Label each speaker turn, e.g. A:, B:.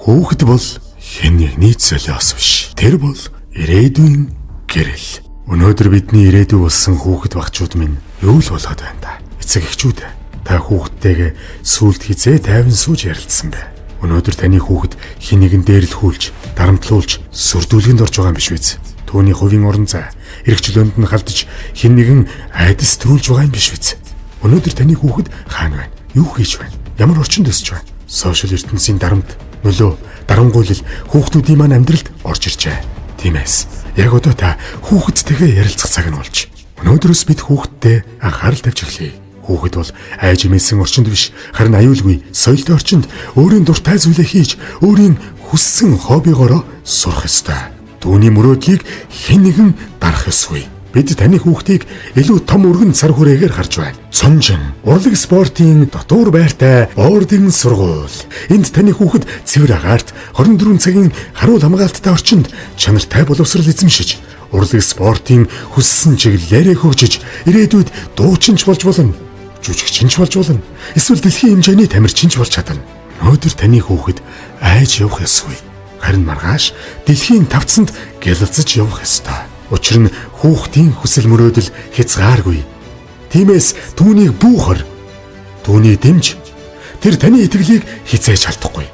A: Хүүхэд бол хэн нэгний золиос биш. Тэр бол ирээдүйн гэрэл. Өнөөдөр бидний ирээдүй болсон хүүхэд багчууд минь юу л болоод байна да. Эцэг эхчүүд, та хүүхдтэйгээ сүулт хизээ тайван сууж ярилцсан бэ. Өнөөдөр таны хүүхэд хэн нэгэн дээрлэхүүлж, дарамтлуулж, сүрдүүлгэнд орж байгаа юм биш үү? Түүний хувийн орон зай, эрхчлөөнд нь халдаж хэн нэгэн айдас төрүүлж байгаа юм биш үү? Өнөөдөр таны хүүхэд хаана байна? Юу хийж байна? Ямар орчинд өсөж байна? Сошиал ертөнцийн дарамт, нөлөө, дарангуйлал хүүхдүүдийн маань амьдралд орж иржээ. Тиймээс яг одоо та хүүхэдтэйгээ ярилцах цаг нь болж. Өнөөдрөөс бид хүүхэдтэй анхаарал тавьж эхлэе. Хүүхэд бол айж имээсэн орчинд биш, харин аюулгүй, соёлтой орчинд өөрийн дуртай зүйлээ хийж, өөрийн хүссэн хоббигоороо сурах ёстой. Түүний мөрөөдлийг хэн нэгэн дарах ёсгүй. Бид таны хүүхдийг илүү том өргөн цар хүрээгээр харж байна. Цонжин, урлаг спортын дотуур байртай боордын сургууль. Энд таны хүүхэд цэвэр агаарт 24 цагийн харуул хамгаалттай орчинд чанартай боловсрал эзэмшиж, урлаг спортын хүссэн чиглэлээрээ хөгжиж, ирээдүйд дуучинч болж болно, жүжигчинч болж болно, эсвэл дэлхийн хэмжээний тамирчинч болж чадна. Өнөөдөр таны хүүхэд айж явах ёсгүй. Харин маргааш дэлхийн тавцанд гялалзаж явах ёстой. Учир нь хүүхдийн хүсэл мөрөөдөл хязгааргүй. Тиймээс түүнийг бүүхэр, түүнийг дэмж, тэр таны итгэлийг хизээж алдахгүй.